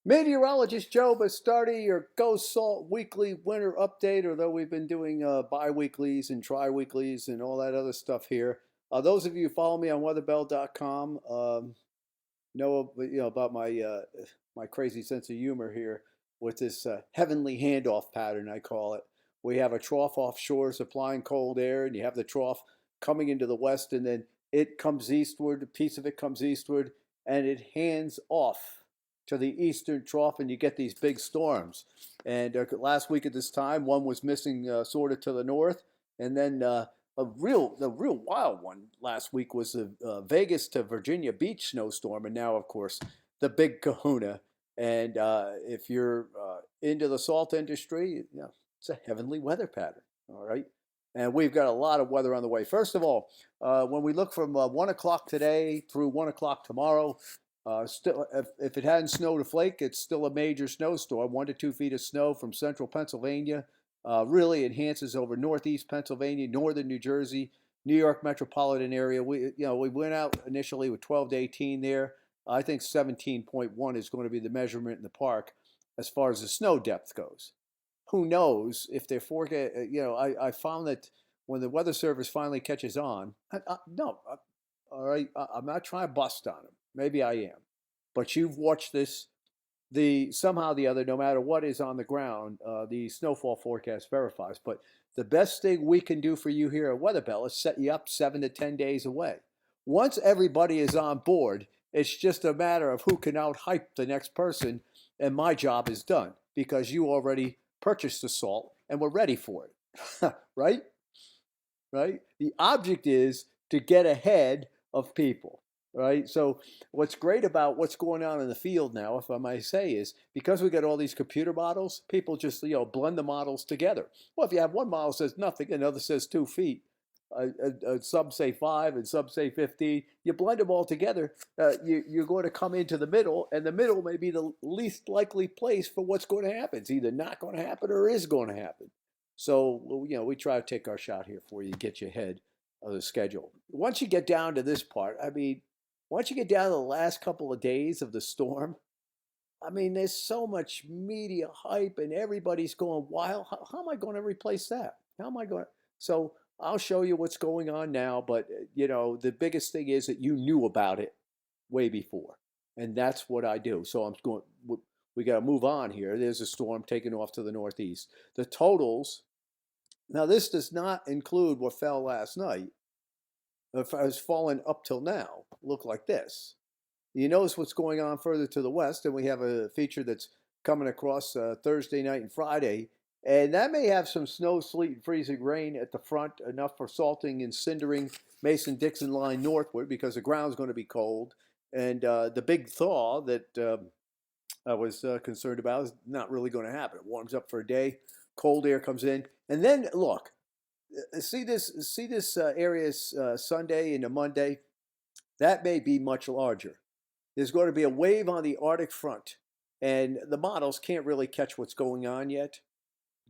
Meteorologist Joe Bastardi, your Gosalt weekly winter update, although we've been doing bi-weeklies and tri-weeklies and all that other stuff here. Those of you who follow me on weatherbell.com know about my crazy sense of humor here with this heavenly handoff pattern, I call it. We have a trough offshore supplying cold air, and you have the trough coming into the west, and then it comes eastward, a piece of it comes eastward, and it hands off to the eastern trough, and you get these big storms. And last week at this time, one was missing sort of to the north, and then the real wild one last week was the Vegas to Virginia Beach snowstorm, and now of course the big Kahuna. And if you're into the salt industry, it's a heavenly weather pattern. All right. And we've got a lot of weather on the way. First of all, when we look from 1 o'clock today through 1 o'clock tomorrow, still, if it hadn't snowed a flake, it's still a major snowstorm. 1 to 2 feet of snow from central Pennsylvania. Really enhances over northeast Pennsylvania, northern New Jersey, New York metropolitan area. We went out initially with 12 to 18 there. I think 17.1 is going to be the measurement in the park as far as the snow depth goes. Who knows if they're forecast? I found that when the Weather Service finally catches on, all right, I'm not trying to bust on them. Maybe I am, but you've watched this. Somehow the other, no matter what is on the ground, the snowfall forecast verifies. But the best thing we can do for you here at Weatherbell is set you up 7 to 10 days away. Once everybody is on board, it's just a matter of who can outhype the next person, and my job is done because you already purchased the salt and we're ready for it. Right? Right? The object is to get ahead of people. Right? So what's great about what's going on in the field now, if I might say, is because we got all these computer models, people just blend the models together. Well, if you have one model says nothing, another says 2 feet, some say 5 and some say 15, you blend them all together, you're going to come into the middle, and the middle may be the least likely place for what's going to happen. It's either not going to happen or is going to happen. So we try to take our shot here for you, get you ahead of the schedule. Once you get down to this part, once you get down to the last couple of days of the storm, there's so much media hype and everybody's going wild. How am I going to replace that? How am I going to? So I'll show you what's going on now. But, the biggest thing is that you knew about it way before. And that's what I do. So we got to move on here. There's a storm taking off to the northeast. The totals, now this does not include what fell last night. Has fallen up till now look like this. You notice what's going on further to the west, and we have a feature that's coming across Thursday night and Friday, and that may have some snow, sleet, and freezing rain at the front, enough for salting and cindering Mason-Dixon line northward because the ground's going to be cold, and the big thaw that I was concerned about is not really going to happen. It warms up for a day, cold air comes in, and then look, see this area Sunday into Monday. That may be much larger. There's going to be a wave on the Arctic front, and the models can't really catch what's going on yet.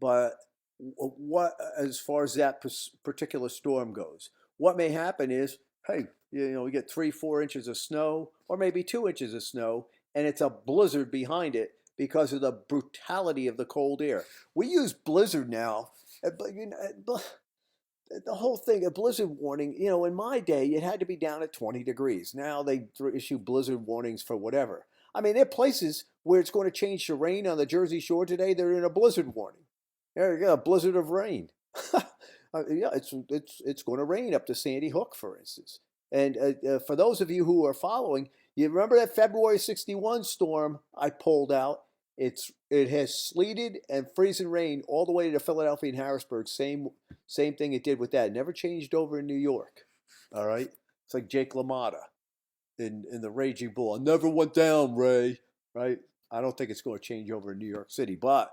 But what, as far as that particular storm goes, what may happen is, hey, we get 3-4 inches of snow, or maybe 2 inches of snow, and it's a blizzard behind it because of the brutality of the cold air. We use blizzard now, but the whole thing, a blizzard warning, in my day, it had to be down at 20 degrees. Now they issue blizzard warnings for whatever. There are places where it's going to change to rain on the Jersey Shore today. They're in a blizzard warning. There you go, a blizzard of rain. Yeah, it's going to rain up to Sandy Hook, for instance. And for those of you who are following, you remember that February 61 storm I pulled out? It has sleeted and freezing rain all the way to Philadelphia and Harrisburg. Same thing it did with that. It never changed over in New York. All right, it's like Jake LaMotta in the Raging Bull. I never went down, Ray. Right? I don't think it's going to change over in New York City, but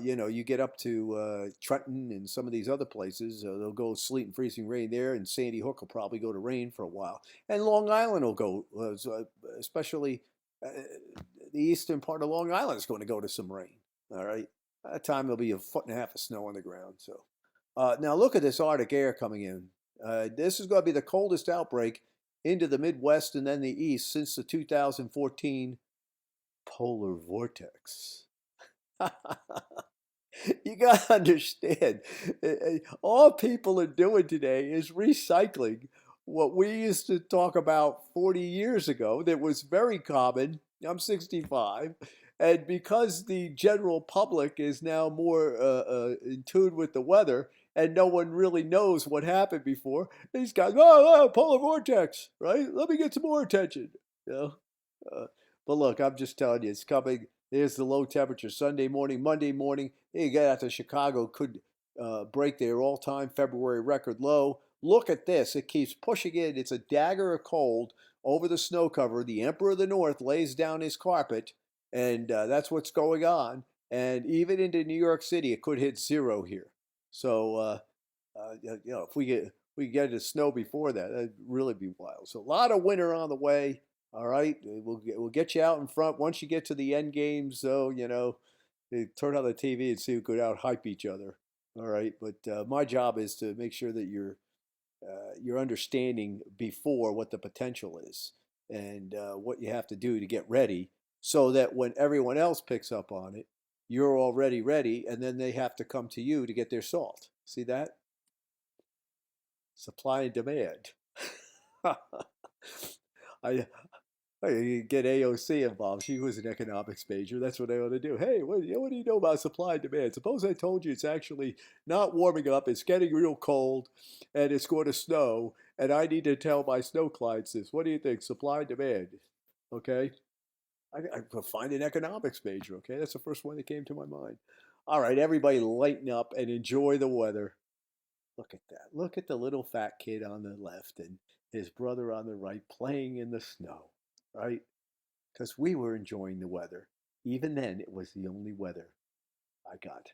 you get up to Trenton and some of these other places, they'll go sleet and freezing rain there, and Sandy Hook will probably go to rain for a while, and Long Island will go, especially the eastern part of Long Island is going to go to some rain. All right, at that time there'll be 1.5 feet of snow on the ground. So now look at this Arctic air coming in. This is going to be the coldest outbreak into the Midwest and then the East since the 2014 Polar vortex. You gotta understand, all people are doing today is recycling what we used to talk about 40 years ago that was very common. I'm 65. And because the general public is now more in tune with the weather and no one really knows what happened before, these guys, oh, polar vortex, right? Let me get some more attention. You know? Uh, but look, I'm just telling you, it's coming. There's the low temperature Sunday morning, Monday morning. You get out to Chicago, could break their all-time February record low. Look at this. It keeps pushing in. It's a dagger of cold over the snow cover. The Emperor of the North lays down his carpet, and that's what's going on. And even into New York City, it could hit zero here. So, if we get the snow before that, that'd really be wild. So a lot of winter on the way. All right, we'll get you out in front once you get to the end game. So turn on the TV and see who could out hype each other. All right, but my job is to make sure that you're understanding before what the potential is and what you have to do to get ready, so that when everyone else picks up on it, you're already ready, and then they have to come to you to get their salt. See that? Supply and demand. I Hey, you get AOC involved. She was an economics major. That's what they ought to do. Hey, what do you know about supply and demand? Suppose I told you it's actually not warming up, it's getting real cold, and it's going to snow, and I need to tell my snow clients this. What do you think? Supply and demand. Okay? I could find an economics major. Okay? That's the first one that came to my mind. All right, everybody lighten up and enjoy the weather. Look at that. Look at the little fat kid on the left and his brother on the right playing in the snow, right? Because we were enjoying the weather. Even then, it was the only weather I got.